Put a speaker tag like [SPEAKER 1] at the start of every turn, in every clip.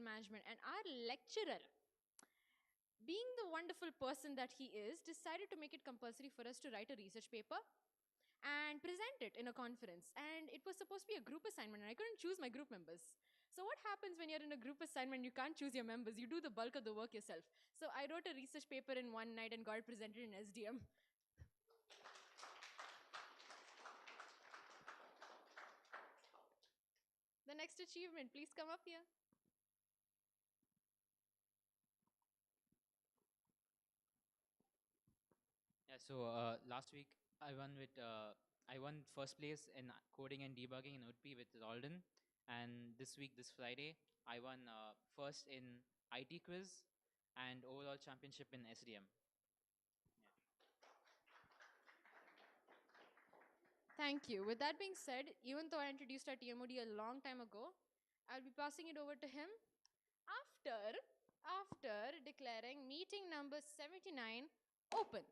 [SPEAKER 1] management, and our lecturer, being the wonderful person that he is, decided to make it compulsory for us to write a research paper and present it in a conference. And it was supposed to be a group assignment, and I couldn't choose my group members. So what happens when you're in a group assignment? You can't choose your members. You do the bulk of the work yourself. So I wrote a research paper in one night and got it presented in SDM. The next achievement, please come up here.
[SPEAKER 2] Yeah, so last week I won first place in coding and debugging in OTP with Alden, and this Friday, I won first in IT quiz and overall championship in SDM. Yeah.
[SPEAKER 1] Thank you. With that being said, even though I introduced our TMOD a long time ago, I'll be passing it over to him after declaring meeting number 79 open.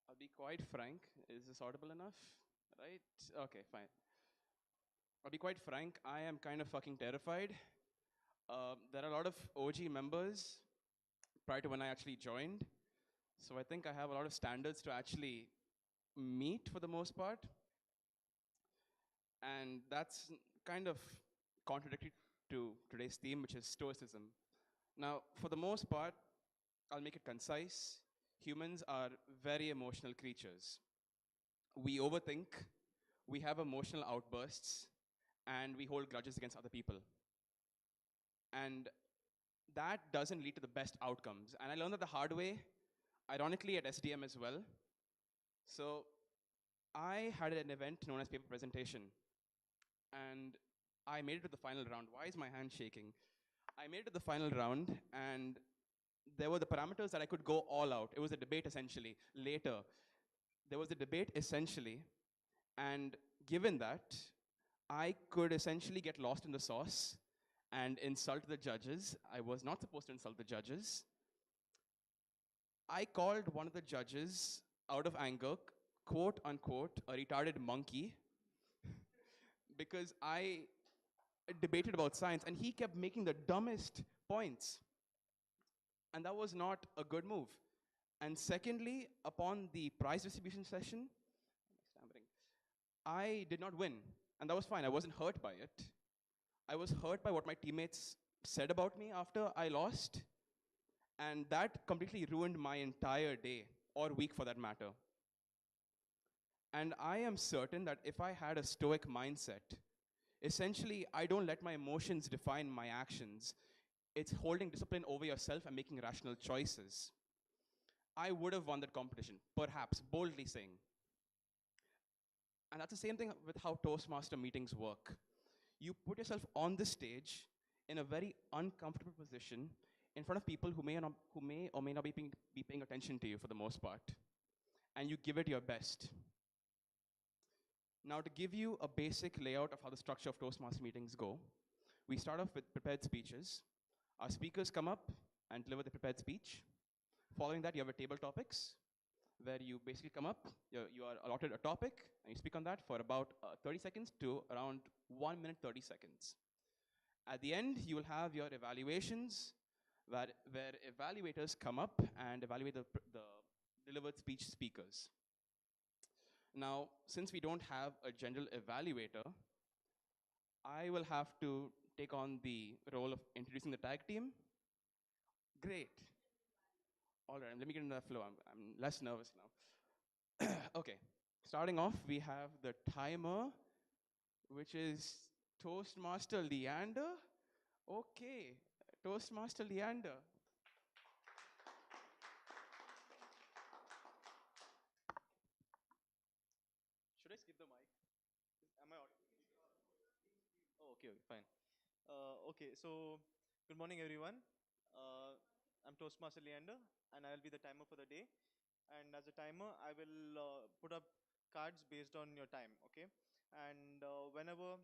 [SPEAKER 3] I'll be quite frank. Is this audible enough? Right? Okay, fine. I'll be quite frank. I am kind of fucking terrified. There are a lot of OG members prior to when I actually joined. So I think I have a lot of standards to actually meet for the most part. And that's kind of contradictory to today's theme, which is Stoicism. Now, for the most part, I'll make it concise. Humans are very emotional creatures. We overthink, we have emotional outbursts, and we hold grudges against other people. And that doesn't lead to the best outcomes. And I learned that the hard way, ironically at SDM as well. So I had an event known as paper presentation, and I made it to the final round. Why is my hand shaking? I made it to the final round, and there were the parameters that I could go all out. It was a debate essentially. Later, there was a debate essentially, and given that, I could essentially get lost in the sauce and insult the judges. I was not supposed to insult the judges. I called one of the judges out of anger, quote unquote, a retarded monkey, because I debated about science and he kept making the dumbest points. And that was not a good move. And secondly, upon the prize distribution session, I did not win. And that was fine. I wasn't hurt by it. I was hurt by what my teammates said about me after I lost. And that completely ruined my entire day, or week for that matter. And I am certain that if I had a stoic mindset, essentially, I don't let my emotions define my actions. It's holding discipline over yourself and making rational choices. I would have won that competition, perhaps, boldly saying. And that's the same thing with how Toastmaster meetings work. You put yourself on the stage in a very uncomfortable position in front of people who may or may not be paying attention to you for the most part. And you give it your best. Now, to give you a basic layout of how the structure of Toastmaster meetings go, we start off with prepared speeches. Our speakers come up and deliver the prepared speech. Following that, you have a table topics, where you basically come up, you are allotted a topic, and you speak on that for about 30 seconds to around 1 minute 30 seconds. At the end, you will have your evaluations, where evaluators come up and evaluate the delivered speech speakers. Now, since we don't have a general evaluator, I will have to take on the role of introducing the tag team. Great. All right, let me get into the flow. I'm less nervous now. Okay, starting off, we have the timer, which is Toastmaster Leander. Okay, Toastmaster Leander. Should I skip the mic? Am I audible?
[SPEAKER 4] Oh, okay, fine. Okay, so good morning, everyone. I'm Toastmaster Leander, and I'll be the timer for the day. And as a timer, I will put up cards based on your time, okay? And whenever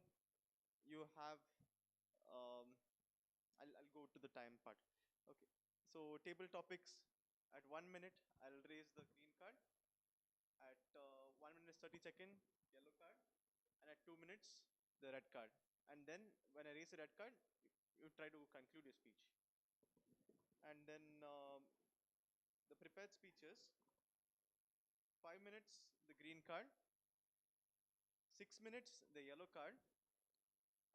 [SPEAKER 4] you have, I'll go to the time part. Okay, so table topics. At 1 minute, I'll raise the green card. minutes 30 second, yellow card, and at 2 minutes, the red card. And then when I raise the red card, you try to conclude your speech. And then the prepared speeches, 5 minutes, the green card, 6 minutes, the yellow card,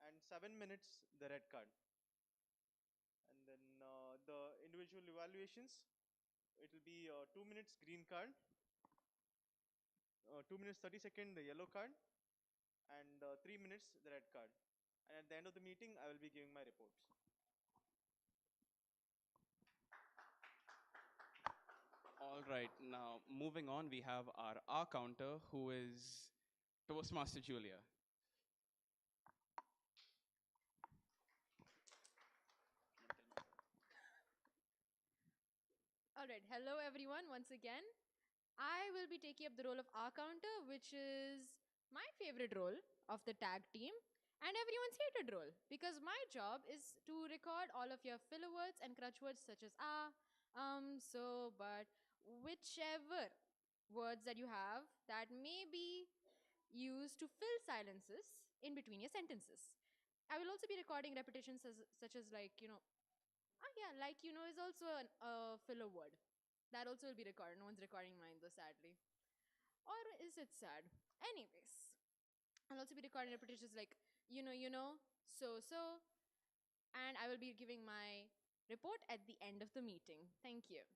[SPEAKER 4] and 7 minutes, the red card. And then the individual evaluations, it will be 2 minutes green card, 2 minutes 30 second the yellow card, and 3 minutes the red card. And at the end of the meeting, I will be giving my reports.
[SPEAKER 3] All right, now moving on, we have our R counter, who is Toastmaster Julia.
[SPEAKER 1] All right, hello everyone once again. I will be taking up the role of R counter, which is my favorite role of the tag team and everyone's hated role because my job is to record all of your filler words and crutch words such as so, but, whichever words that you have that may be used to fill silences in between your sentences. I will also be recording repetitions such as yeah, is also a filler word. That also will be recorded. No one's recording mine though, sadly. Or is it sad? Anyways, I'll also be recording repetitions like, so, and I will be giving my report at the end of the meeting. Thank you.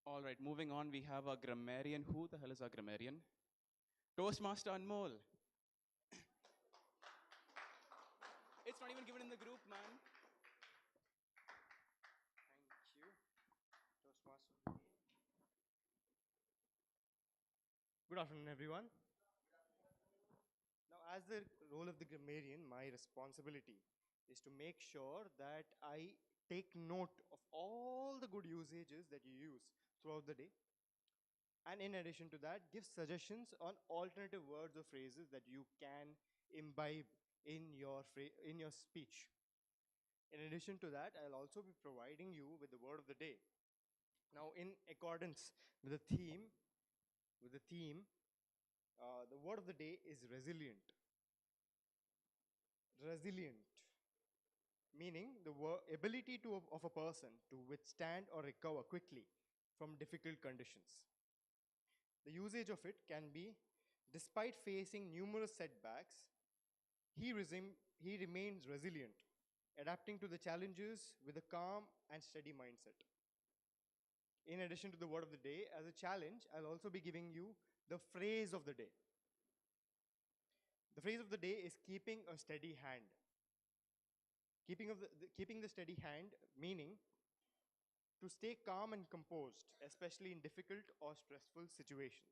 [SPEAKER 3] All right, moving on, we have a grammarian. Who the hell is our grammarian? Toastmaster Anmol. It's not even given in the group, man.
[SPEAKER 5] Thank you, Toastmaster. Good afternoon, everyone. Now, as the role of the grammarian, my responsibility is to make sure that I take note of all the good usages that you use throughout the day. And in addition to that, give suggestions on alternative words or phrases that you can imbibe in your speech. In addition to that, I'll also be providing you with the word of the day. Now, in accordance with the theme, the word of the day is resilient. Resilient, meaning the ability of a person to withstand or recover quickly from difficult conditions. The usage of it can be, despite facing numerous setbacks, he remains resilient, adapting to the challenges with a calm and steady mindset. In addition to the word of the day, as a challenge, I'll also be giving you the phrase of the day. The phrase of the day is keeping a steady hand. Keeping the steady hand, meaning to stay calm and composed, especially in difficult or stressful situations.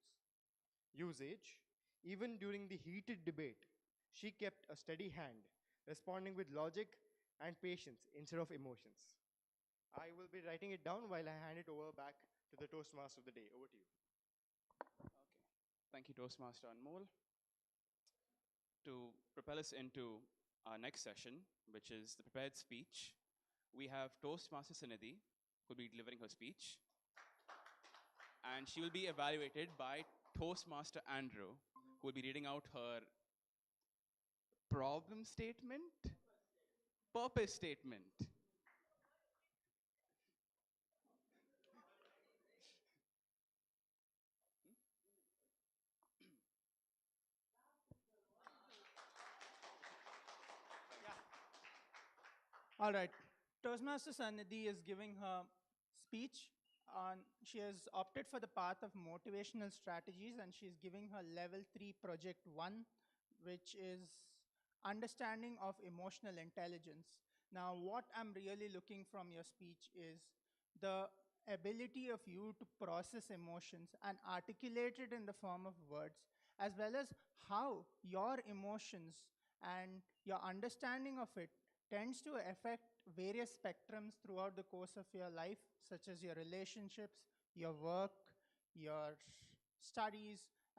[SPEAKER 5] Usage, even during the heated debate, she kept a steady hand, responding with logic and patience instead of emotions. I will be writing it down while I hand it over back to the Toastmaster of the day. Over to you.
[SPEAKER 3] Okay. Thank you, Toastmaster Anmol. To propel us into our next session, which is the prepared speech, we have Toastmaster Sinidhi, who will be delivering her speech. And she will be evaluated by Toastmaster Andrew, who will be reading out her problem statement, purpose statement.
[SPEAKER 6] All right. Toastmaster Sanidhi is giving her speech. She has opted for the path of motivational strategies and she's giving her level 3 project 1, which is understanding of emotional intelligence. Now, what I'm really looking from your speech is the ability of you to process emotions and articulate it in the form of words, as well as how your emotions and your understanding of it tends to affect various spectrums throughout the course of your life, such as your relationships, your work, your studies,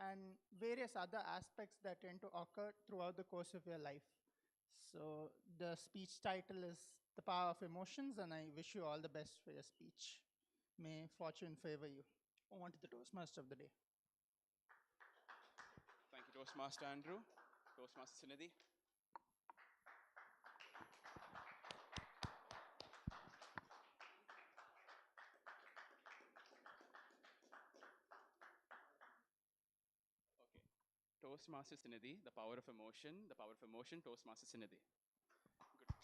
[SPEAKER 6] and various other aspects that tend to occur throughout the course of your life. So the speech title is The Power of Emotions, and I wish you all the best for your speech. May fortune favor you. On to the Toastmaster of the day.
[SPEAKER 3] Thank you, Toastmaster Andrew. Toastmaster Sinidhi. Okay. Toastmaster Sinidhi, the power of emotion, Toastmaster Sinidhi. Good.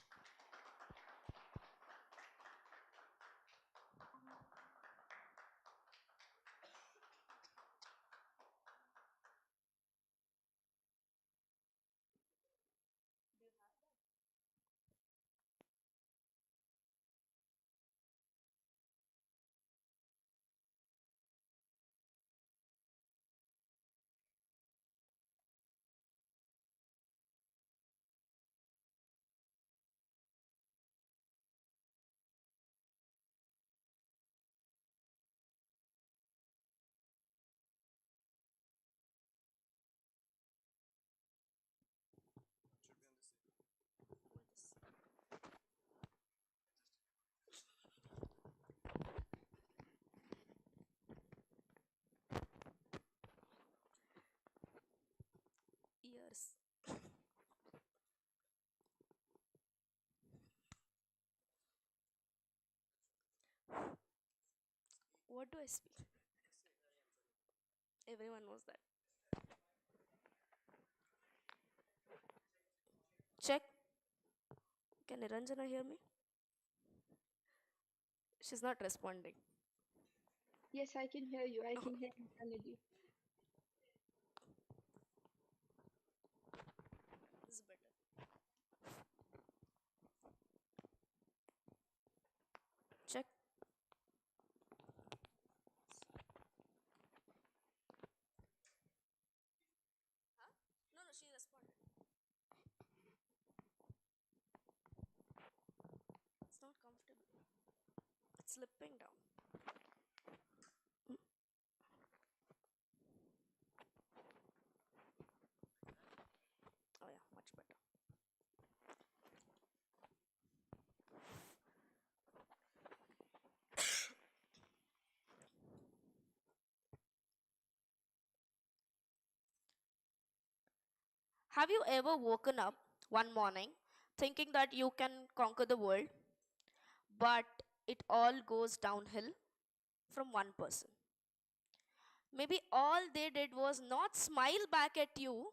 [SPEAKER 7] Years. What do I speak? Everyone knows that. Check. Can Niranjana hear me? She's not responding.
[SPEAKER 8] Yes, I can hear you. I can hear you, Kennedy.
[SPEAKER 7] This is better. Check. Huh? No, no, she responded. It's not comfortable. It's slipping down. Mm. Oh yeah, much better. Have you ever woken up one morning thinking that you can conquer the world, but it all goes downhill from one person? Maybe all they did was not smile back at you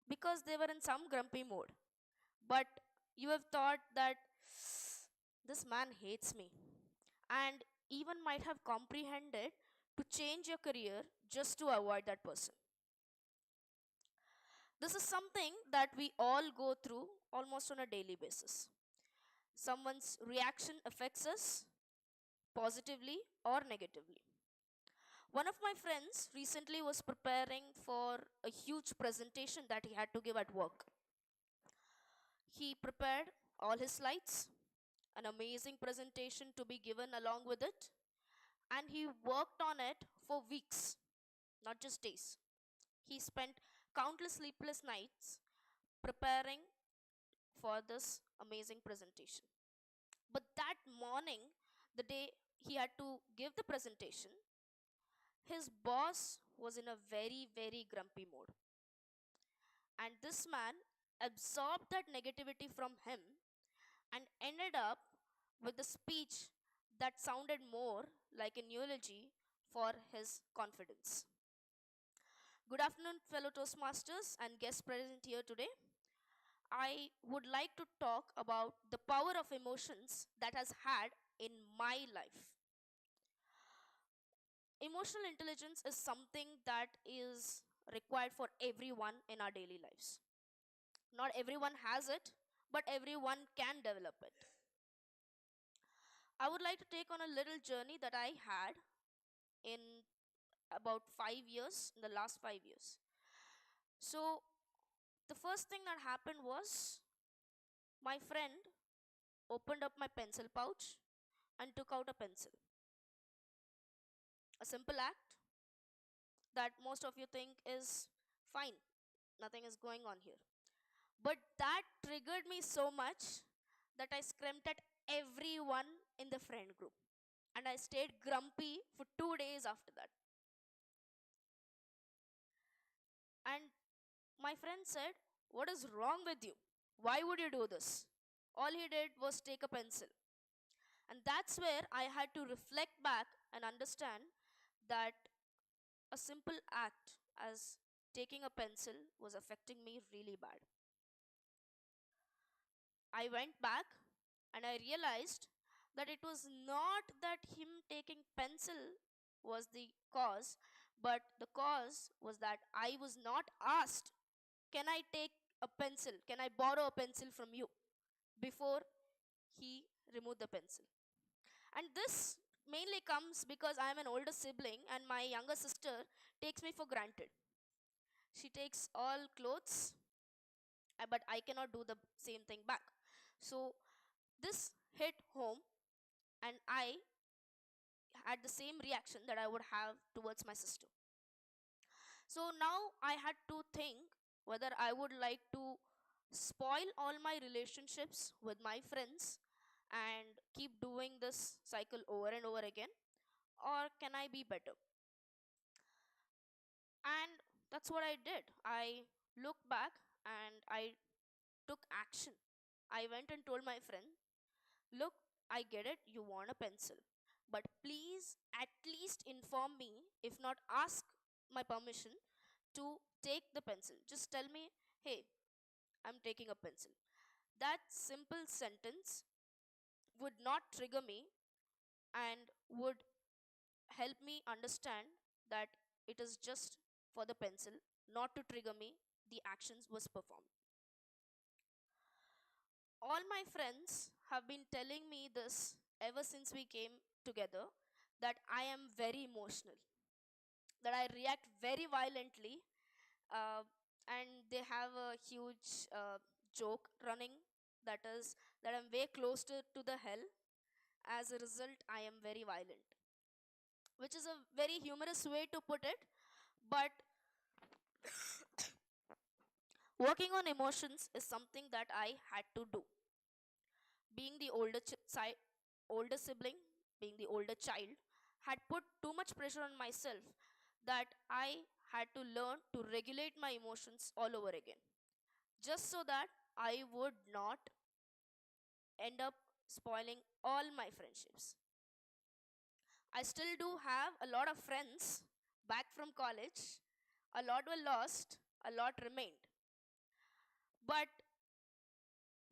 [SPEAKER 7] because they were in some grumpy mode, but you have thought that this man hates me, and even might have comprehended to change your career just to avoid that person. This is something that we all go through almost on a daily basis. Someone's reaction affects us positively or negatively. One of my friends recently was preparing for a huge presentation that he had to give at work. He prepared all his slides, an amazing presentation to be given along with it, and he worked on it for weeks, not just days. He spent countless sleepless nights preparing for this amazing presentation. But that morning, the day he had to give the presentation, his boss was in a very, very grumpy mode. And this man absorbed that negativity from him and ended up with a speech that sounded more like an eulogy for his confidence. Good afternoon, fellow Toastmasters and guests present here today. I would like to talk about the power of emotions that has had in my life. Emotional intelligence is something that is required for everyone in our daily lives. Not everyone has it, but everyone can develop it. I would like to take on a little journey that I had in about 5 years, in the last 5 years. So, the first thing that happened was my friend opened up my pencil pouch and took out a pencil. A simple act that most of you think is fine, nothing is going on here. But that triggered me so much that I screamed at everyone in the friend group. and I stayed grumpy for 2 days after that. And my friend said, "What is wrong with you? Why would you do this?" All he did was take a pencil. And that's where I had to reflect back and understand that a simple act as taking a pencil was affecting me really bad. I went back and I realized that it was not that him taking pencil was the cause, but the cause was that I was not asked, "Can I take a pencil? Can I borrow a pencil from you?" before he removed the pencil. And this mainly comes because I am an older sibling and my younger sister takes me for granted. She takes all clothes, but I cannot do the same thing back. So this hit home, and I had the same reaction that I would have towards my sister. So now I had to think whether I would like to spoil all my relationships with my friends and keep doing this cycle over and over again, or can I be better? And that's what I did. I looked back and I took action. I went and told my friend, "Look, I get it, you want a pencil. But please at least inform me, if not ask my permission to take the pencil. Just tell me, hey, I'm taking a pencil." That simple sentence would not trigger me and would help me understand that it is just for the pencil, not to trigger me. The actions was performed. All my friends have been telling me this ever since we came together, that I am very emotional, that I react very violently, uh, and they have a huge joke running, that is that I'm way closer to the hell. As a result, I am very violent, which is a very humorous way to put it, but working on emotions is something that I had to do. Being the older sibling, being the older child, had put too much pressure on myself that I had to learn to regulate my emotions all over again, just so that I would not end up spoiling all my friendships. I still do have a lot of friends back from college. A lot were lost, a lot remained. But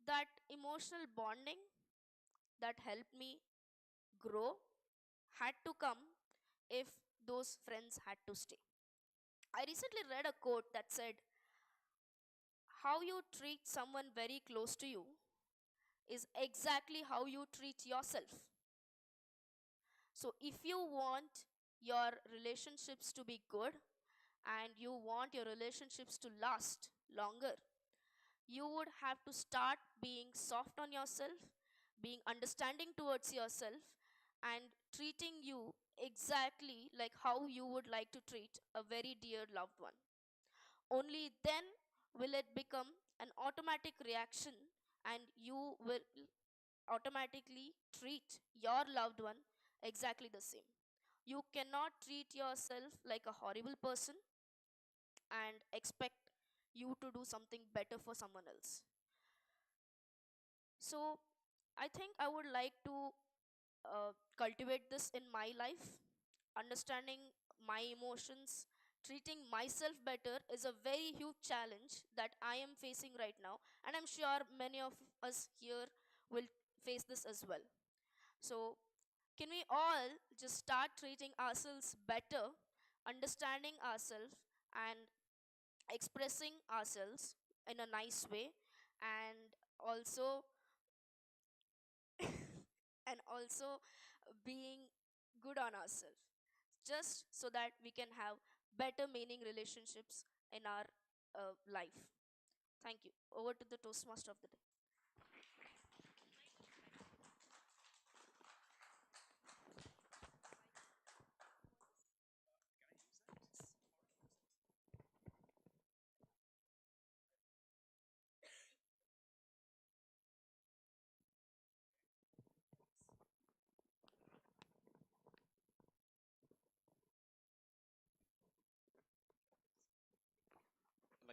[SPEAKER 7] that emotional bonding that helped me grow had to come if those friends had to stay. I recently read a quote that said, "How you treat someone very close to you is exactly how you treat yourself." So, if you want your relationships to be good and you want your relationships to last longer, you would have to start being soft on yourself, being understanding towards yourself, and treating you exactly like how you would like to treat a very dear loved one. Only then will it become an automatic reaction, and you will automatically treat your loved one exactly the same. You cannot treat yourself like a horrible person and expect you to do something better for someone else. So, I think I would like to cultivate this in my life. Understanding my emotions, treating myself better is a very huge challenge that I am facing right now, and I'm sure many of us here will face this as well. So, can we all just start treating ourselves better, understanding ourselves, and expressing ourselves in a nice way, and also and also being good on ourselves, just so that we can have better meaning relationships in our life. Thank you. Over to the Toastmaster of the day.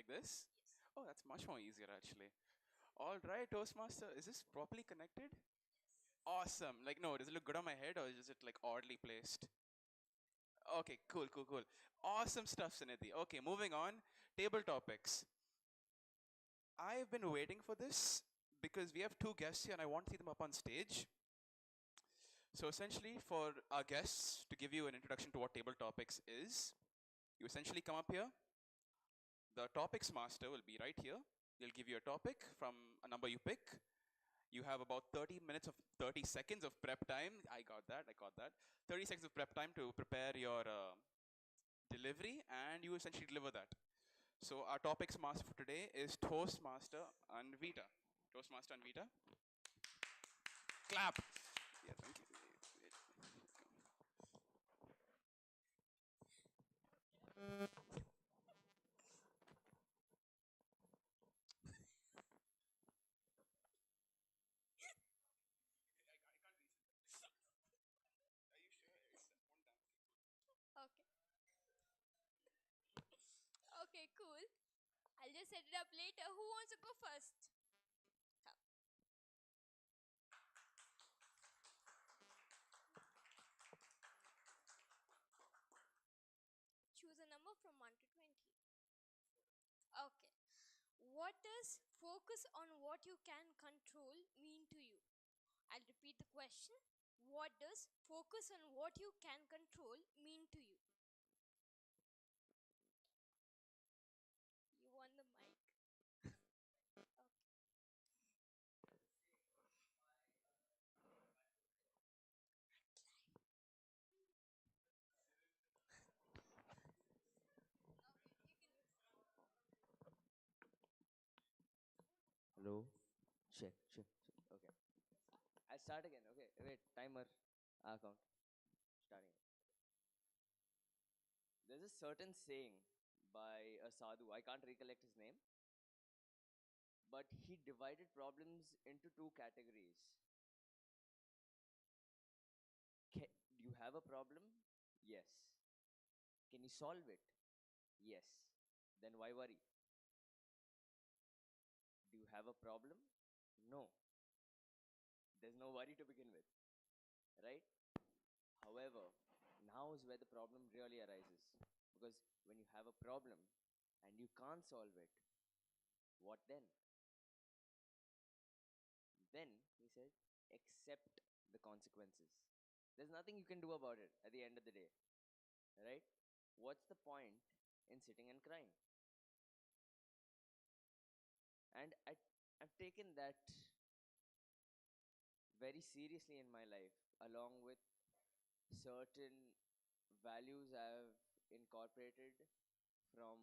[SPEAKER 3] Like this? Oh, that's much more easier actually. All right, Toastmaster, is this properly connected? Awesome. Like, no, does it look good on my head or is it like oddly placed? Okay, cool, cool, cool. Awesome stuff, Sunidhi. Okay, moving on. Table topics. I've been waiting for this because we have two guests here and I want to see them up on stage. So essentially, for our guests, to give you an introduction to what table topics is, you essentially come up here. The topics master will be right here. They'll give you a topic from a number you pick. You have about 30 seconds of prep time. I got that, I got that. 30 seconds of prep time to prepare your delivery and you essentially deliver that. So our topics master for today is Toastmaster Anvita. Toastmaster Anvita. Clap. Yeah, thank you.
[SPEAKER 9] Okay. Okay, cool. I'll just set it up later. Who wants to go first? Come. Choose a number from 1 to 20. Okay. What does focus on what you can control mean to you? I'll repeat the question. What does focus on what you can control mean to you? You want the mic? Okay.
[SPEAKER 10] Hello. Check, check, check. Okay. I'll start again. Okay. Wait. Timer. Count. Starting. There's a certain saying by a sadhu. I can't recollect his name, but he divided problems into two categories. Do you have a problem? Yes. Can you solve it? Yes. Then why worry? Do you have a problem? No. There's no worry to begin with, right? However, now is where the problem really arises. Because when you have a problem and you can't solve it, what then? Then, he said, accept the consequences. There's nothing you can do about it at the end of the day, right? What's the point in sitting and crying? And I've taken that very seriously in my life, along with certain values I've incorporated from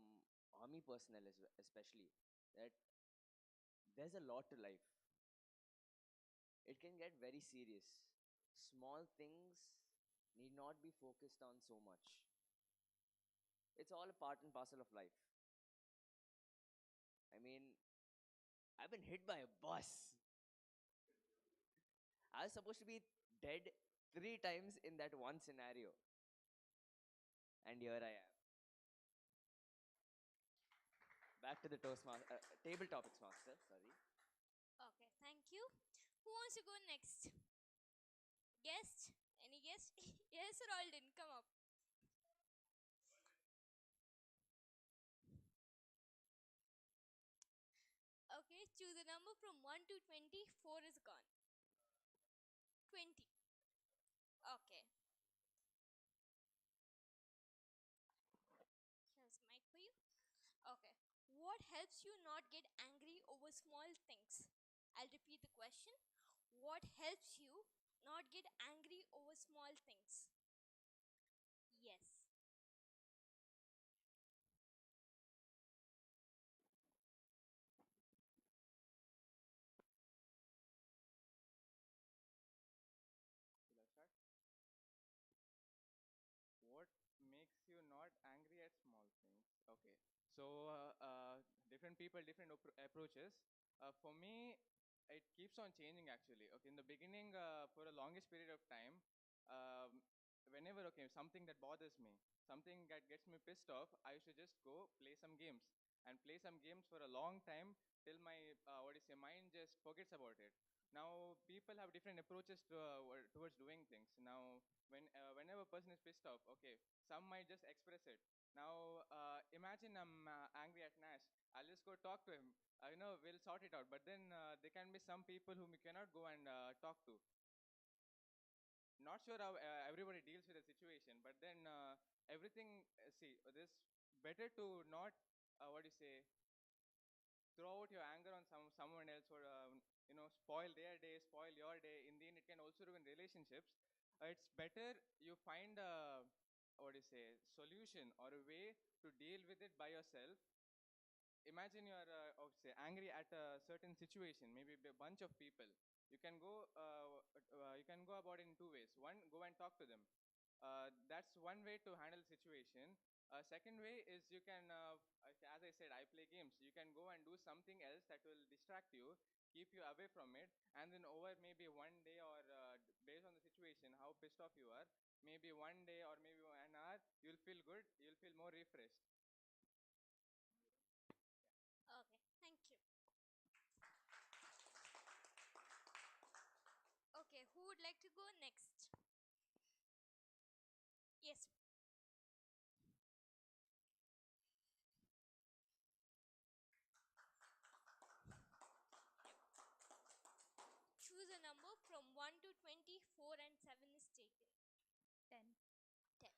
[SPEAKER 10] army personnel, especially, that there's a lot to life. It can get very serious. Small things need not be focused on so much. It's all a part and parcel of life. I mean, I've been hit by a bus. I was supposed to be dead 3 times in that one scenario. And here I am. Back to the table topics master, sorry.
[SPEAKER 9] Okay, thank you. Who wants to go next? Guest? Any guest? Yes, or all didn't come up. Okay, choose a number from 1 to 20. 4 is gone. 20. Okay. Here's mic for you. Okay. What helps you not get angry over small things? I'll repeat the question. What helps you not get angry over small things? Yes.
[SPEAKER 11] Should I start? What makes you not angry at small things? Okay. So, different people, different approaches. For me, it keeps on changing actually. Okay, in the beginning, for the longest period of time, whenever, okay, something that bothers me, something that gets me pissed off, I should just go play some games. and play some games for a long time till my mind just forgets about it. Now people have different approaches towards doing things. Now whenever a person is pissed off, okay, some might just express it. Now imagine I'm angry at Nash. I'll just go talk to him. We'll sort it out. But then there can be some people whom you cannot go and talk to. Not sure how everybody deals with the situation, but then everything. See, this better to not throw out your anger on someone else, or spoil their day, spoil your day. In the end, it can also ruin relationships. It's better you find a solution or a way to deal with it by yourself. Imagine you are angry at a certain situation, maybe a bunch of people. You can go about it in two ways. One, go and talk to them. That's one way to handle the situation. Second way is you can, as I said, I play games. You can go and do something else that will distract you, keep you away from it, and then over maybe one day, or based on the situation, how pissed off you are, maybe one day or maybe an hour, you'll feel good, you'll feel more refreshed.
[SPEAKER 9] Okay, thank you. Okay, who would like to go next? Yes. Choose a number from 1 to 24 and 7 is taken.
[SPEAKER 1] 10.
[SPEAKER 9] 10.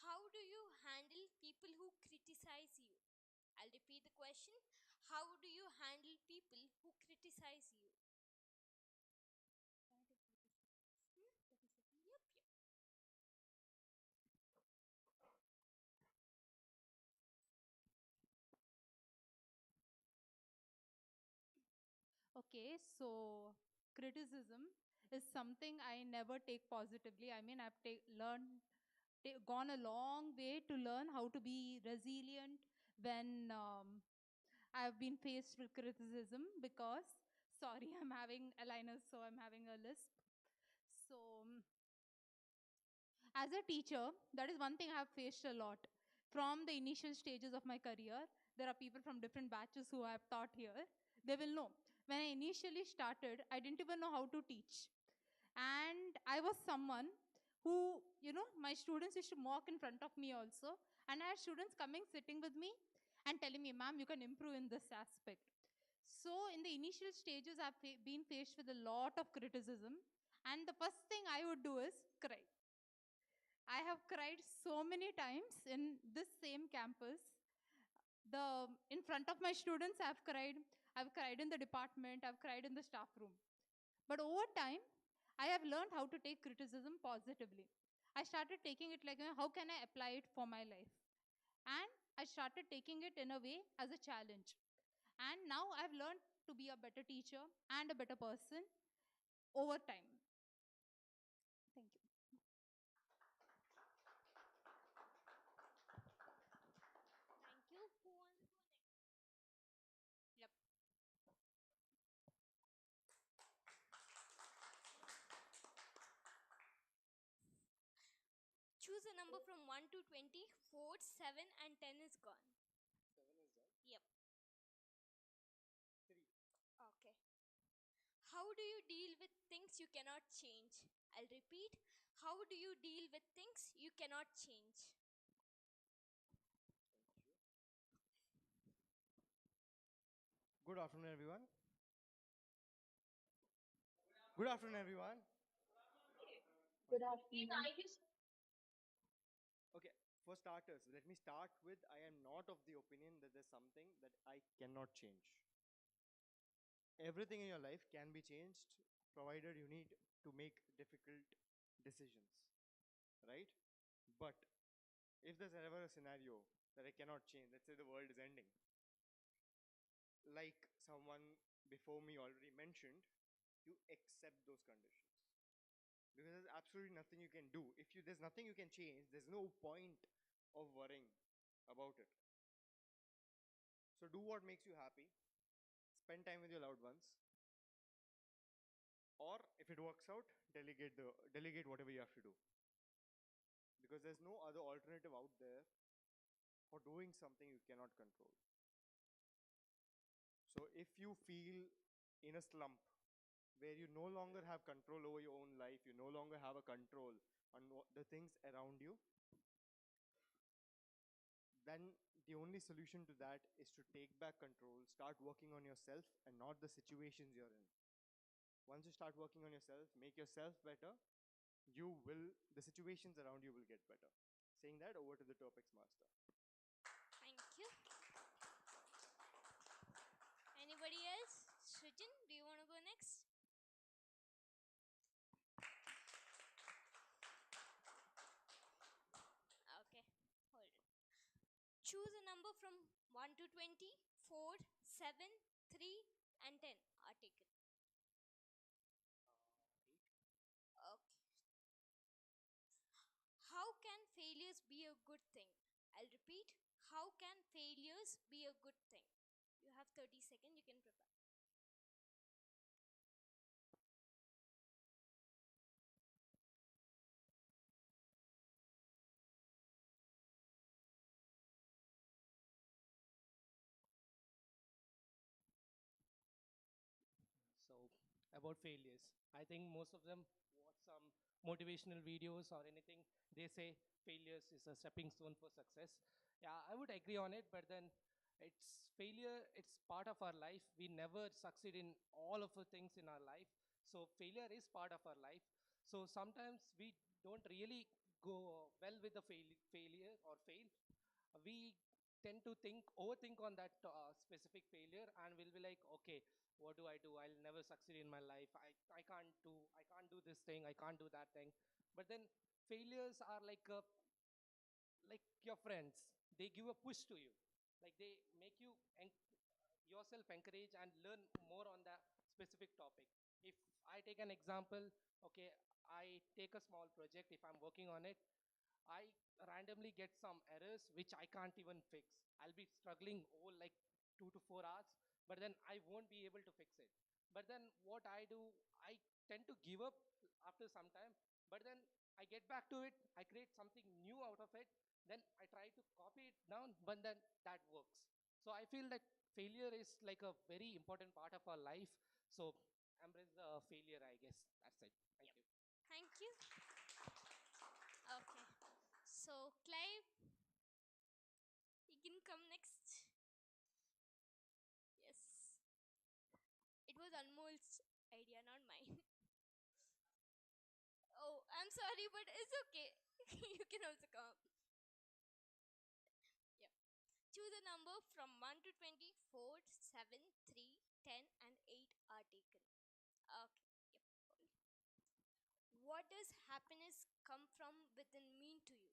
[SPEAKER 9] How do you handle people who criticize you? I'll repeat the question. How do you handle people who criticize you? Yep, yep.
[SPEAKER 12] Okay, so criticism is something I never take positively. I mean, I've gone a long way to learn how to be resilient when I've been faced with criticism because, sorry, I'm having aligners, so I'm having a lisp. So, as a teacher, that is one thing I have faced a lot. From the initial stages of my career, there are people from different batches who I have taught here. They will know. When I initially started, I didn't even know how to teach. And I was someone who, my students used to mock in front of me also. And I had students coming, sitting with me, and telling me, ma'am, you can improve in this aspect. So, in the initial stages, I've been faced with a lot of criticism. And the first thing I would do is cry. I have cried so many times in this same campus. In front of my students, I've cried. I've cried in the department. I've cried in the staff room. But over time, I have learned how to take criticism positively. I started taking it like, how can I apply it for my life? And I started taking it in a way as a challenge. And now I've learned to be a better teacher and a better person over time. Thank you.
[SPEAKER 9] Thank you. Who wants to go next?
[SPEAKER 1] Yep.
[SPEAKER 9] Choose a number from 1 to 20. 4, 7, and 10 is gone.
[SPEAKER 5] 7 is done.
[SPEAKER 9] Yep.
[SPEAKER 5] 3.
[SPEAKER 9] Okay. How do you deal with things you cannot change? I'll repeat. How do you deal with things you cannot change?
[SPEAKER 5] Thank you. Good afternoon, everyone. Good afternoon, everyone.
[SPEAKER 8] Good afternoon.
[SPEAKER 5] Okay, for starters, let me start with I am not of the opinion that there's something that I cannot change. Everything in your life can be changed provided you need to make difficult decisions, right? But if there's ever a scenario that I cannot change, let's say the world is ending, like someone before me already mentioned, you accept those conditions. Because there's absolutely nothing you can do. If there's nothing you can change, there's no point of worrying about it. So do what makes you happy. Spend time with your loved ones. Or if it works out, delegate whatever you have to do. Because there's no other alternative out there for doing something you cannot control. So if you feel in a slump where you no longer have control over your own life, you no longer have a control on the things around you, then the only solution to that is to take back control, start working on yourself and not the situations you're in. Once you start working on yourself, make yourself better, the situations around you will get better. Saying that, over to the topics master.
[SPEAKER 9] Thank you. Anybody else? Srijan, do you want to go next? Okay, hold it. Choose a number from 1 to 20. 4, 7, 3, and 10 are taken. Okay. How can failures be a good thing? I'll repeat. How can failures be a good thing? You have 30 seconds, you can prepare.
[SPEAKER 13] So about failures, I think most of them watch some motivational videos or anything. They say failures is a stepping stone for success. Yeah, I would agree on it, but then it's failure, it's part of our life. We never succeed in all of the things in our life. So failure is part of our life. So sometimes we don't really go well with the failure or fail. We tend to overthink on that specific failure, and we'll be like, okay, what do I do? I'll never succeed in my life. I can't do this thing. I can't do that thing. But then failures are like your friends. They give a push to you. Like they make you yourself encourage and learn more on that specific topic. If I take an example, okay, I take a small project. If I'm working on it, I randomly get some errors which I can't even fix. I'll be struggling over like 2 to 4 hours, but then I won't be able to fix it. But then what I do, I tend to give up after some time, but then I get back to it, I create something new out of it, then I try to copy it down, but then that works. So I feel that failure is like a very important part of our life. So embrace the failure, I guess. That's it. Thank you.
[SPEAKER 9] Thank you. Okay. So, Clive, you can come next. Yes. It was Anmol's idea, not mine. Oh, I'm sorry, but it's okay. You can also come. Yeah. Choose a number from 1 to 20. 4, 7, 3, 10, and 8 are taken. Okay. Yep. What does happiness come from within mean to you?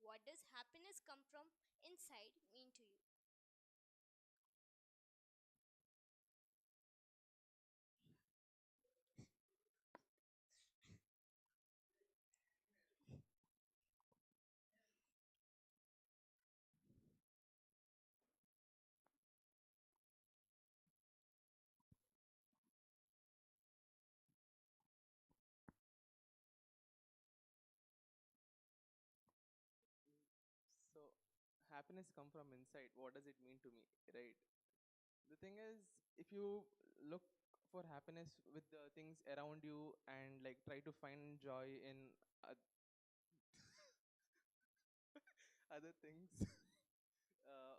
[SPEAKER 9] What does happiness come from inside mean to you?
[SPEAKER 14] So, happiness come from inside. What does it mean to me, right? The thing is, if you look for happiness with the things around you and like try to find joy in other things, uh,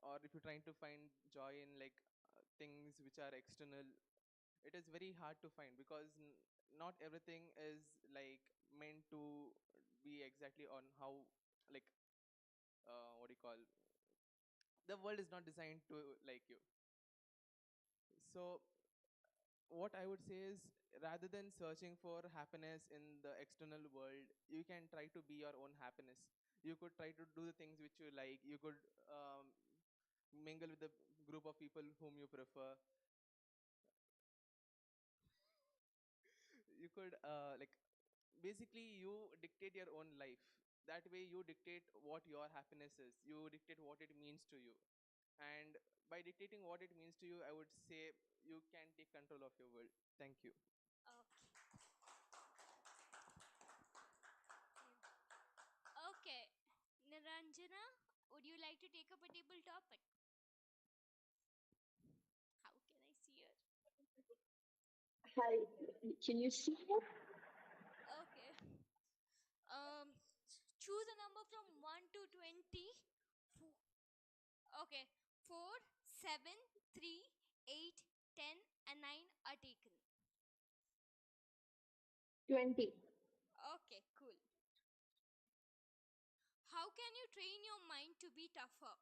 [SPEAKER 14] or if you're trying to find joy in like things which are external, it is very hard to find because not everything is like meant to be exactly on how like what do you call, the world is not designed to like you. So what I would say is, rather than searching for happiness in the external world, you can try to be your own happiness. You could try to do the things which you like. You could mingle with the group of people whom you prefer. You could like basically you dictate your own life. That way you dictate what your happiness is. You dictate what it means to you. And by dictating what it means to you, I would say you can take control of your world. Thank you.
[SPEAKER 9] Okay. Okay. Niranjana, would would you like to take up a table topic? How can I see it?
[SPEAKER 8] Hi, can you see it?
[SPEAKER 9] Okay. Um, choose a number from 1 to 20. Okay. 4, 7, 3, 8, 10, and 9 are taken.
[SPEAKER 8] 20.
[SPEAKER 9] Okay, cool. How can you train your mind to be tougher?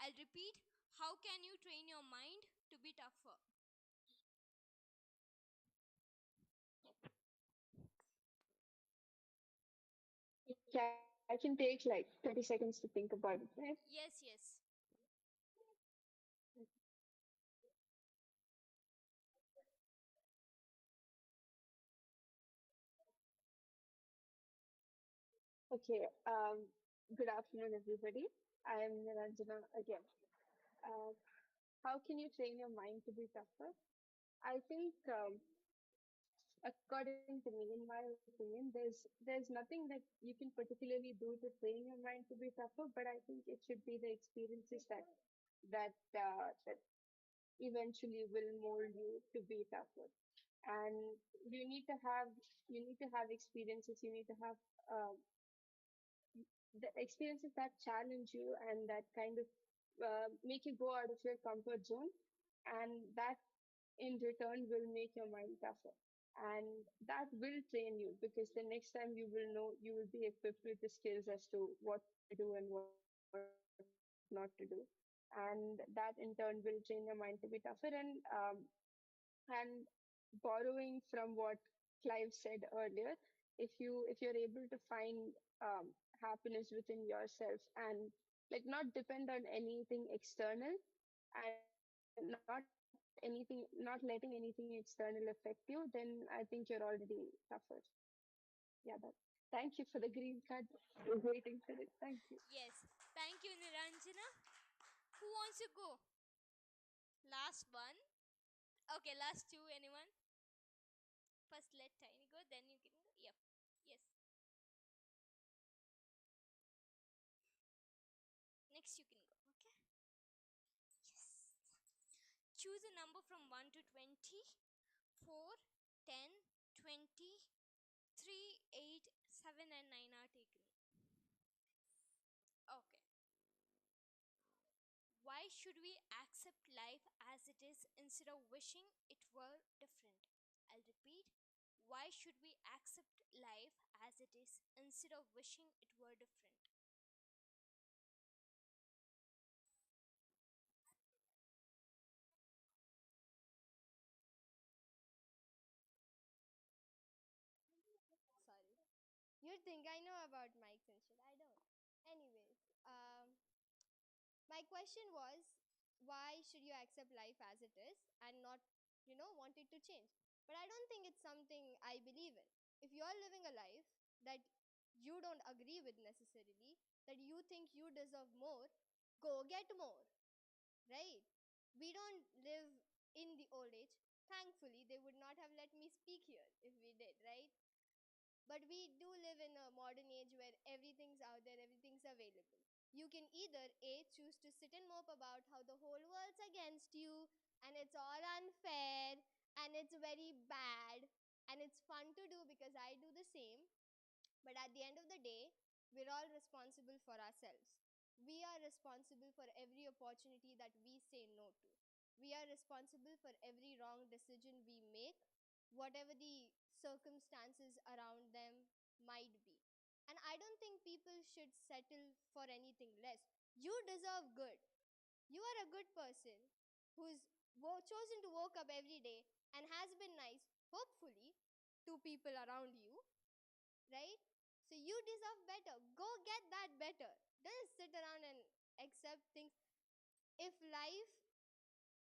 [SPEAKER 9] I'll repeat. How can you train your mind to be tougher?
[SPEAKER 8] Yeah, I can take like 30 seconds to think about it, right?
[SPEAKER 9] Yes, yes.
[SPEAKER 8] Okay, good afternoon, everybody. I'm Niranjana again. Uh, how can you train your mind to be tougher? I think, according to me, in my opinion, there's nothing that you can particularly do to train your mind to be tougher, but I think it should be the experiences that eventually will mold you to be tougher. And you need to have you need to have experiences. You need to have uh, the experiences that challenge you and that kind of make you go out of your comfort zone, and that in return will make your mind tougher, and that will train you because the next time you will be equipped with the skills as to what to do and what not to do, and that in turn will train your mind to be tougher. And borrowing from what Clive said earlier, if you're able to find happiness within yourself and like not depend on anything external, and not letting anything external affect you, then I think you're already tougher. Yeah, that. Thank you for the green card. I was waiting for it. Thank you.
[SPEAKER 9] Yes. Thank you, Niranjana. Who wants to go? Last one. Okay, last two. Anyone? First, let Tiny go, then you can go. Yep. Yes. Next, you can go. Okay. Yes. Choose a number from 1 to 20. 4, 10, 20, 3, 8, 7, and 9 are taken. Okay. Why should we accept life as it is instead of wishing it were different? I'll repeat. Why should we accept life as it is instead of wishing it were different? Sorry. You think I know about mics and shit. I don't. Anyways, my question was, why should you accept life as it is and not, want it to change? But I don't think it's something I believe in. If you're living a life that you don't agree with necessarily, that you think you deserve more, go get more, right? We don't live in the old age. Thankfully, they would not have let me speak here if we did, right? But we do live in a modern age where everything's out there, everything's available. You can either A, choose to sit and mope about how the whole world's against you and it's all unfair and it's very bad and it's fun to do because I do the same. But at the end of the day, we're all responsible for ourselves. We are responsible for every opportunity that we say no to. We are responsible for every wrong decision we make, whatever the circumstances around them might be. And I don't think people should settle for anything less. You deserve good. You are a good person who's chosen to wake up every day and has been nice, hopefully, to people around you, right? So you deserve better. Go get that better. Don't sit around and accept things. If life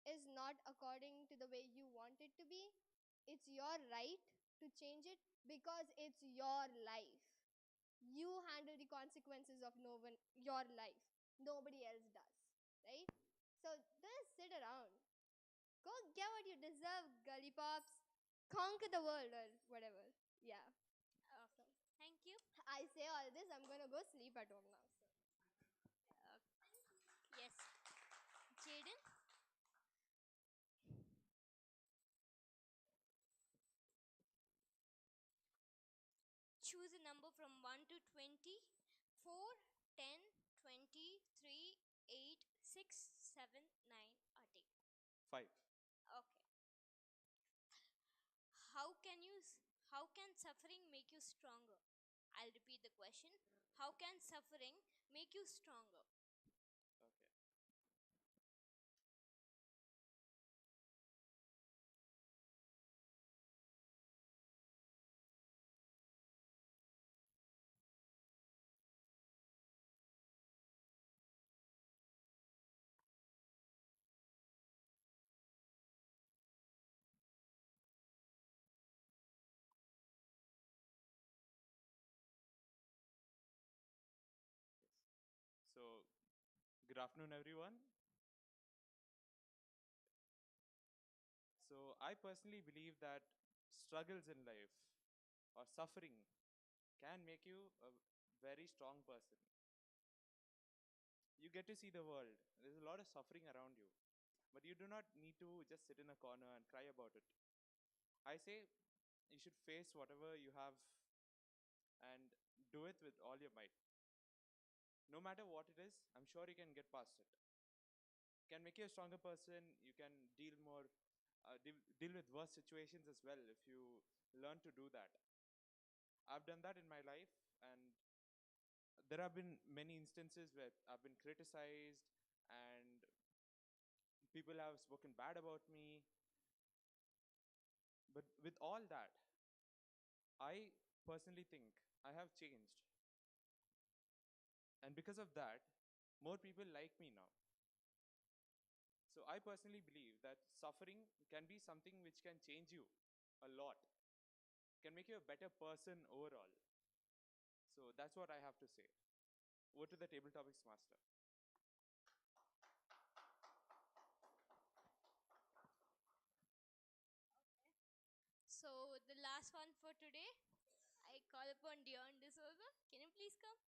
[SPEAKER 9] is not according to the way you want it to be, it's your right to change it because it's your life. You handle the consequences of your life. Nobody else does, right? So don't sit around. Go get what you deserve, gully pops. Conquer the world or whatever. Yeah. Awesome. Thank you. I say all this, I'm gonna go sleep at home now. So. Okay. Choose a number from 1 to 20. 4, 10, 20, 3, 8, 6, 7, 9 are taken.
[SPEAKER 4] 5.
[SPEAKER 9] Okay. How can you how can suffering make you stronger? I'll repeat the question. How can suffering make you stronger?
[SPEAKER 4] Okay. So, good afternoon, everyone. So, I personally believe that struggles in life or suffering can make you a very strong person. You get to see the world. There's a lot of suffering around you, but you do not need to just sit in a corner and cry about it. I say you should face whatever you have and do it with all your might. No matter what it is, I'm sure you can get past it. Can make you a stronger person. You can deal with worse situations as well if you learn to do that. I've done that in my life, and there have been many instances where I've been criticized and people have spoken bad about me. But with all that, I personally think I have changed. And because of that, more people like me now. So I personally believe that suffering can be something which can change you a lot, can make you a better person overall. So that's what I have to say. Over to the table topics master.
[SPEAKER 9] So the last one for today, I call upon Dion D'Souza. Can you please come?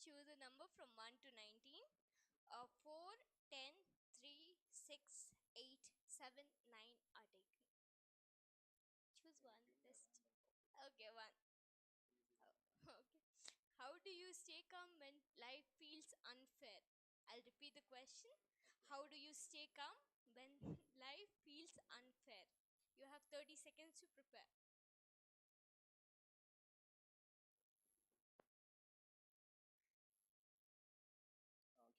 [SPEAKER 9] Choose a number from 1 to 19. 4, 10, 3, 6, 8, 7, 9 are taken. Choose one. Best. Okay, one. Okay. How do you stay calm when life feels unfair? I'll repeat the question. How do you stay calm when life feels unfair? You have 30 seconds to prepare.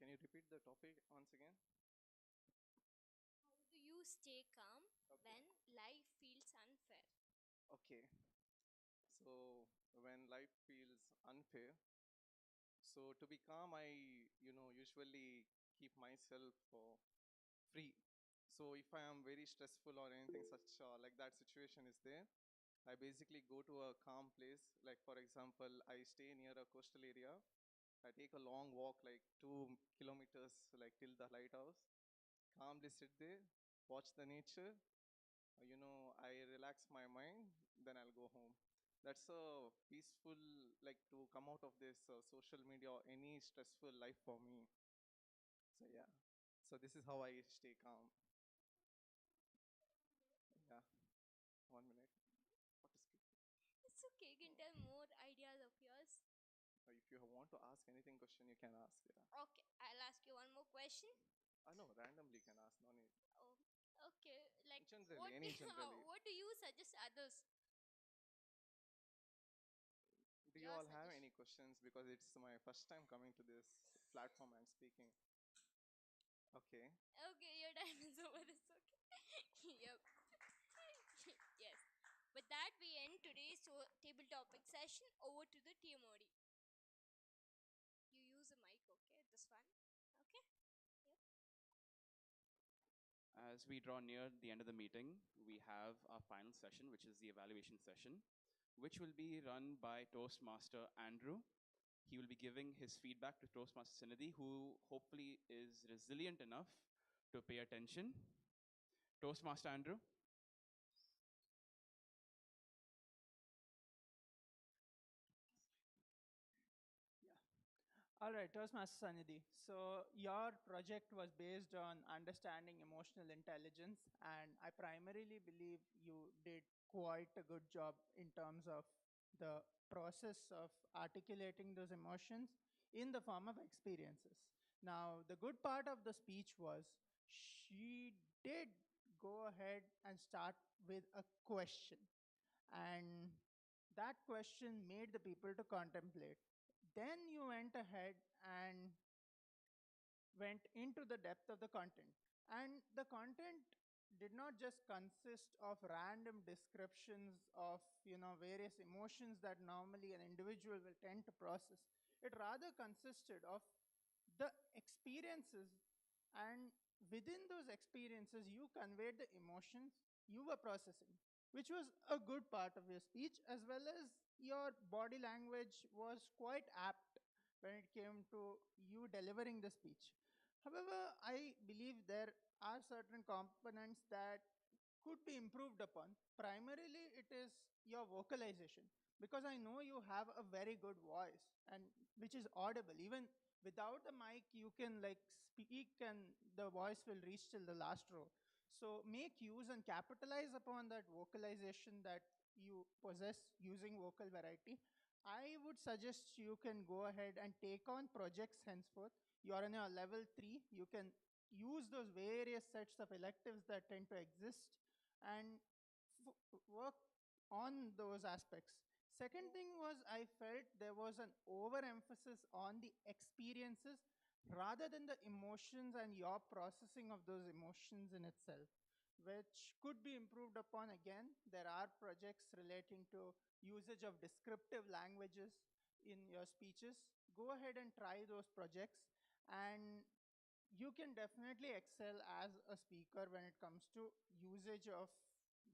[SPEAKER 14] Can you repeat the topic once again?
[SPEAKER 9] How do you stay calm when life feels unfair?
[SPEAKER 14] Okay. So when life feels unfair, so to be calm, I usually keep myself free. So if I am very stressful or anything such like that situation is there, I basically go to a calm place. Like for example, I stay near a coastal area. I take a long walk, like 2 kilometers, like till the lighthouse. Calmly sit there, watch the nature. I relax my mind. Then I'll go home. That's a peaceful, like to come out of this social media or any stressful life for me. So yeah. So this is how I stay calm. Yeah. 1 minute. What to speak?
[SPEAKER 9] It's okay, you can tell more ideas of yours.
[SPEAKER 14] If you want to ask anything question, you can ask. Yeah.
[SPEAKER 9] Okay, I'll ask you one more question.
[SPEAKER 14] I know randomly can ask. No need.
[SPEAKER 9] Oh, okay. Like,
[SPEAKER 14] Generally, any generally.
[SPEAKER 9] what do you suggest others?
[SPEAKER 14] Do you
[SPEAKER 9] Your
[SPEAKER 14] all have
[SPEAKER 9] suggestion.
[SPEAKER 14] any questions? Because it's my first time coming to this platform and speaking. Okay.
[SPEAKER 9] Okay, your time is over. It's okay. Yep. Yes. With that, we end today's table topic session. Over to the TMOD. You use a mic, okay? This one. Okay? Yep.
[SPEAKER 3] As we draw near the end of the meeting, we have our final session, which is the evaluation session, which will be run by Toastmaster Andrew. He will be giving his feedback to Toastmaster Sinidhi, who hopefully is resilient enough to pay attention. Toastmaster Andrew.
[SPEAKER 6] All right, Toastmaster Sanidhi. So your project was based on understanding emotional intelligence, and I primarily believe you did quite a good job in terms of the process of articulating those emotions in the form of experiences. Now, the good part of the speech was she did go ahead and start with a question, and that question made the people to contemplate. Then you went ahead and went into the depth of the content. And the content did not just consist of random descriptions of, various emotions that normally an individual will tend to process. It rather consisted of the experiences, and within those experiences you conveyed the emotions you were processing, which was a good part of your speech, as well as your body language was quite apt when it came to you delivering the speech. However, I believe there are certain components that could be improved upon. Primarily, it is your vocalization, because I know you have a very good voice and which is audible. Even without the mic, you can like speak and the voice will reach till the last row. So make use and capitalize upon that vocalization that you possess using vocal variety. I would suggest you can go ahead and take on projects henceforth. You are in your level 3. You can use those various sets of electives that tend to exist and work on those aspects. Second thing was, I felt there was an overemphasis on the experiences rather than the emotions and your processing of those emotions in itself, which could be improved upon. Again, there are projects relating to usage of descriptive languages in your speeches. Go ahead and try those projects, and you can definitely excel as a speaker when it comes to usage of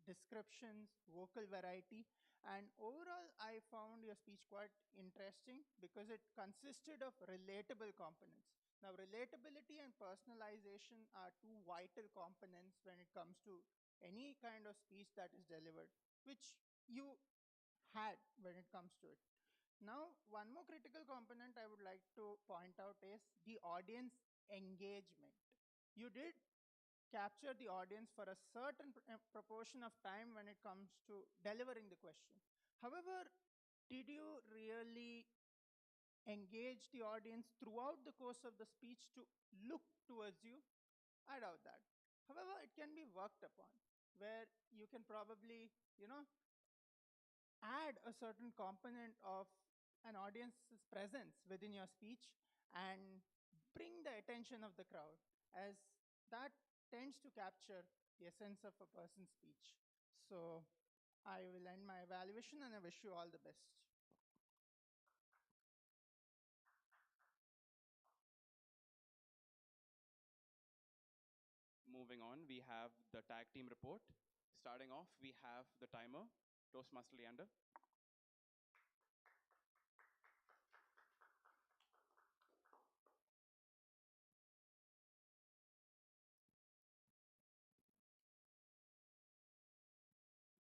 [SPEAKER 6] descriptions, vocal variety, and overall, I found your speech quite interesting because it consisted of relatable components. Now, relatability and personalization are two vital components when it comes to any kind of speech that is delivered, which you had when it comes to it. Now, one more critical component I would like to point out is the audience engagement. You did capture the audience for a certain proportion of time when it comes to delivering the question. However, did you really engage the audience throughout the course of the speech to look towards you? I doubt that. However, it can be worked upon, where you can probably, add a certain component of an audience's presence within your speech and bring the attention of the crowd, as that tends to capture the essence of a person's speech. So I will end my evaluation and I wish you all the best.
[SPEAKER 3] Moving on, we have the tag team report. Starting off, we have the timer, Toastmaster Leander.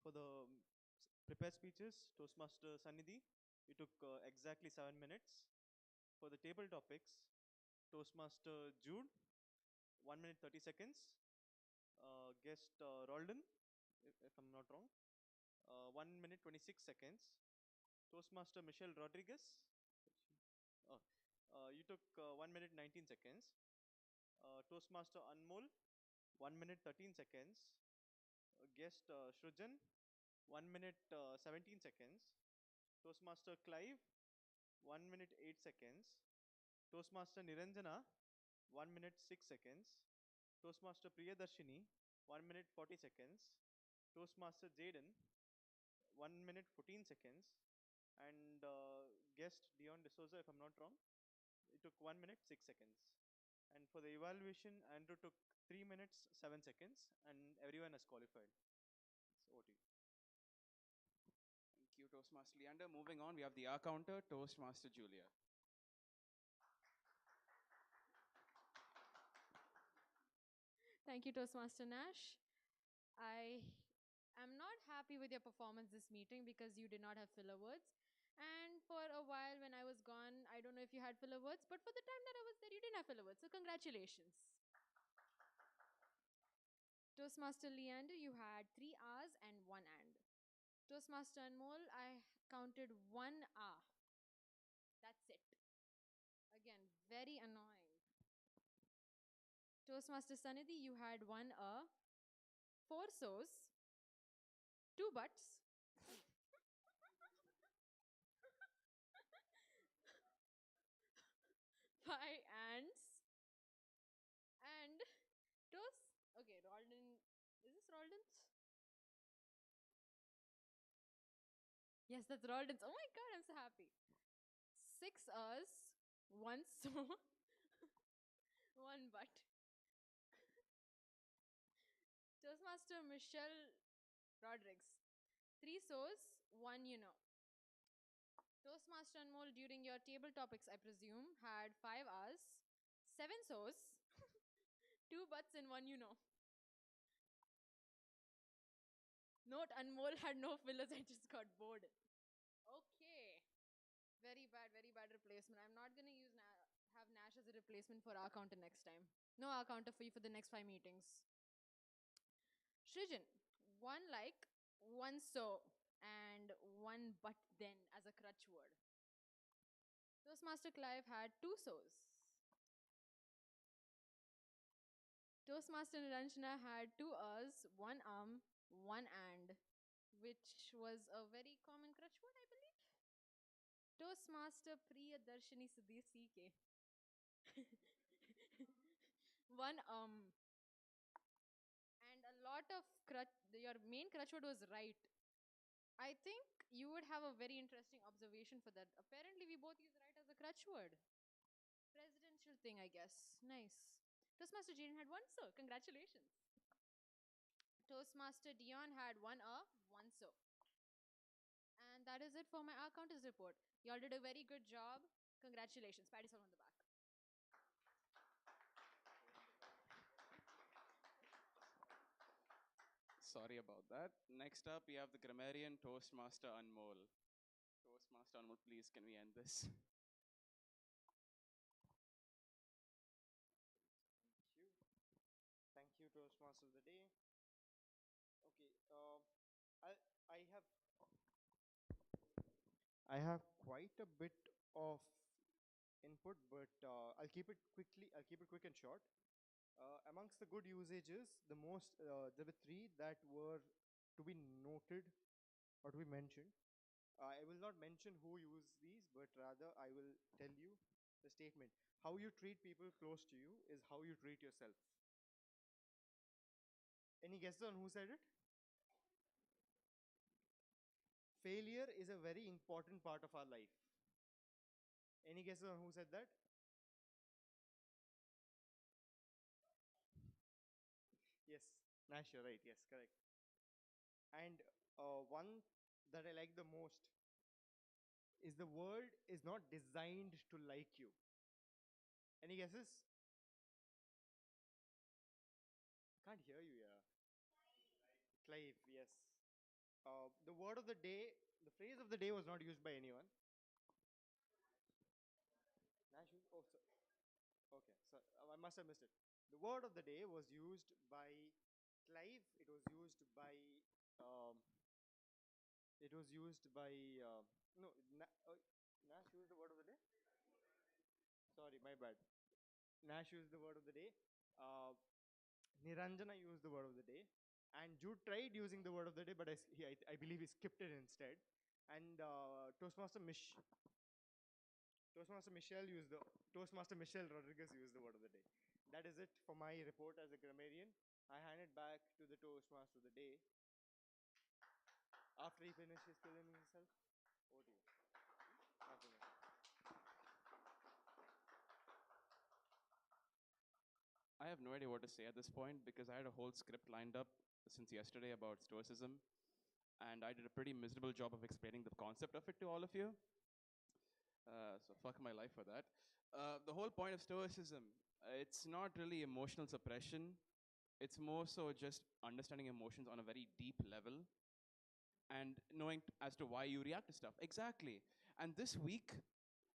[SPEAKER 4] For the prepared speeches, Toastmaster Sanidhi, it took exactly 7 minutes. For the table topics, Toastmaster Jude, 1 minute 30 seconds. Guest Roldan, if I'm not wrong, 1 minute 26 seconds. Toastmaster Michelle Rodriguez, oh, you took 1 minute 19 seconds. Toastmaster Anmol, 1 minute 13 seconds. Guest Shrujan, 1 minute 17 seconds. Toastmaster Clive, 1 minute 8 seconds. Toastmaster Niranjana, 1 minute 6 seconds. Toastmaster Priyadarshini, 1 minute 40 seconds. Toastmaster Jaden, 1 minute 14 seconds. And guest Dion D'Souza, if I'm not wrong, it took 1 minute 6 seconds. And for the evaluation, Andrew took 3 minutes 7 seconds, and everyone has qualified. So over to you.
[SPEAKER 3] Thank you, Toastmaster Leander. Moving on, we have the R counter, Toastmaster Julia.
[SPEAKER 1] Thank you, Toastmaster Nash. not happy with your performance this meeting because you did not have filler words. And for a while when I was gone, I don't know if you had filler words, but for the time that I was there, you didn't have filler words. So congratulations. Toastmaster Leander, you had 3 R's and 1 and. Toastmaster Anmol, I counted 1 R. That's it. Again, very annoying. Toastmaster Sanidhi, you had 1 R, 4 so's, 2 buts, 5 ands, and toast. Okay, Roldan. Is this Roldan's? Yes, that's Roldan's. Oh my god, I'm so happy. 6 R's, 1 so, 1 but. Toastmaster Michelle Rodriguez. 3 so's, 1. Toastmaster Anmol, during your table topics, I presume, had 5 R's, 7 so's, 2 buts, and 1. Note Anmol had no fillers, I just got bored. Okay. Very bad replacement. I'm not gonna have Nash as a replacement for our counter next time. No our counter for you for the next 5 meetings. Shrijan, 1 like, 1 so, and 1 but then as a crutch word. Toastmaster Clive had 2 so's. Toastmaster Niranjana had 2 R's, 1 1 and, which was a very common crutch word, I believe. Toastmaster Priyadarshini Sudhir CK. 1 and a lot of your main crutch word was right. I think you would have a very interesting observation for that. Apparently, we both use right as a crutch word. Presidential thing, I guess. Nice. Toastmaster Jaden had 1 so. Congratulations. Toastmaster Dion had 1 R, 1 so. And that is it for my R counters report. Y'all did a very good job. Congratulations. Pat yourself on the back.
[SPEAKER 3] Sorry about that. Next up, we have the grammarian Toastmaster Anmol. Toastmaster Anmol, please, can we end this?
[SPEAKER 5] Thank you, Toastmaster of the day. Okay, I have quite a bit of input, but I'll keep it quick and short. Amongst the good usages, there were three that were to be noted or to be mentioned. I will not mention who used these, but rather I will tell you the statement. How you treat people close to you is how you treat yourself. Any guesses on who said it? Failure is a very important part of our life. Any guesses on who said that? Yes, Nash, you're right. Yes, correct. And one that I like the most is the world is not designed to like you. Any guesses? Can't hear you, yeah. Clive, yes. The word of the day, the phrase of the day was not used by anyone. Nash, oh, so, okay, so I must have missed it. The word of the day was used by Clive. It was used by. It was used by. No, Nash used the word of the day. Sorry, my bad. Nash used the word of the day. Niranjana used the word of the day. And Jude tried using the word of the day, but I believe he skipped it instead. And Toastmaster Michelle Rodriguez used the word of the day. That is it for my report as a grammarian. I hand it back to the Toastmaster of the day. After he finishes killing himself, over to you. Nothing else.
[SPEAKER 3] I have no idea what to say at this point because I had a whole script lined up since yesterday about Stoicism, and I did a pretty miserable job of explaining the concept of it to all of you. So fuck my life for that. The whole point of Stoicism, it's not really emotional suppression. It's more so just understanding emotions on a very deep level. and knowing as to why you react to stuff. Exactly. And this week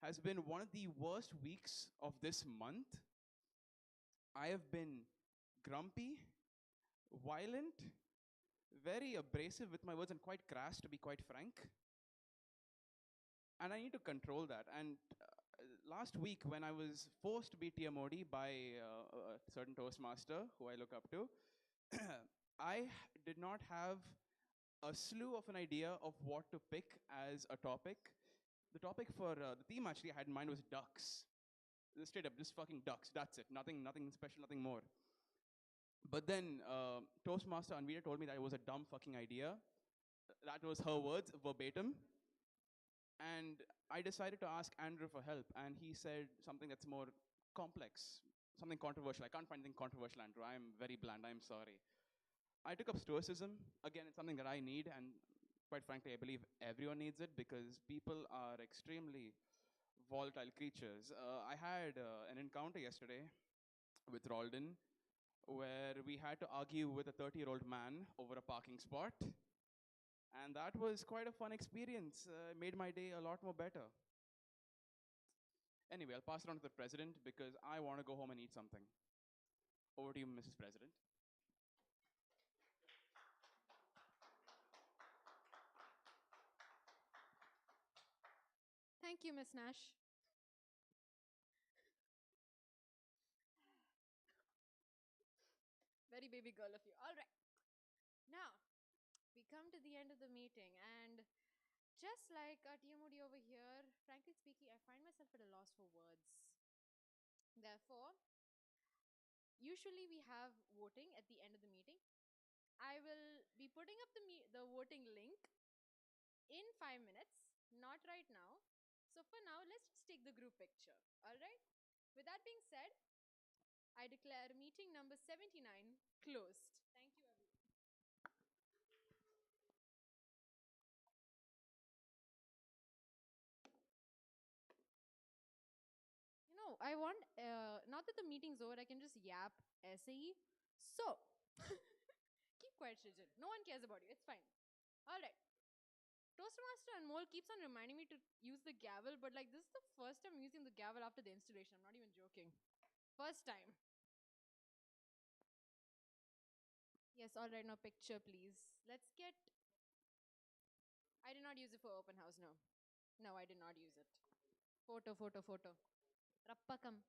[SPEAKER 3] has been one of the worst weeks of this month. I have been grumpy, violent, very abrasive with my words, and quite crass, to be quite frank. And I need to control that. And last week, when I was forced to be TMOD by a certain Toastmaster who I look up to, I did not have a slew of an idea of what to pick as a topic. The topic for the theme actually I had in mind was ducks. Straight up, just fucking ducks. That's it. Nothing special, nothing more. But then Toastmaster Anvita told me that it was a dumb fucking idea. That was her words, verbatim. And I decided to ask Andrew for help, and he said something that's more complex, something controversial. I can't find anything controversial, Andrew. I'm very bland. I'm sorry. I took up stoicism. Again, it's something that I need, and quite frankly, I believe everyone needs it because people are extremely volatile creatures. I had an encounter yesterday with Roldan where we had to argue with a 30-year-old man over a parking spot. And that was quite a fun experience. It made my day a lot more better. Anyway, I'll pass it on to the president because I want to go home and eat something. Over to you, Mrs. President.
[SPEAKER 1] Thank you, Miss Nash. Very baby girl of you. All right. Now, we come to the end of the meeting, and just like our TMOD over here, frankly speaking, I find myself at a loss for words. Therefore, usually we have voting at the end of the meeting. I will be putting up the voting link in 5 minutes, not right now. So for now, let's just take the group picture. All right. With that being said, I declare meeting number 79 closed. Thank you, everyone. I want, not that the meeting's over, I can just yap SAE. So, keep quiet, Shrijan. No one cares about you. It's fine. All right. Toastmaster Anmol keeps on reminding me to use the gavel, but like this is the first time I'm using the gavel after the installation. I'm not even joking. First time. Yes, all right. Now picture, please. Let's get. I did not use it for open house. No, I did not use it. Photo. Rappakam.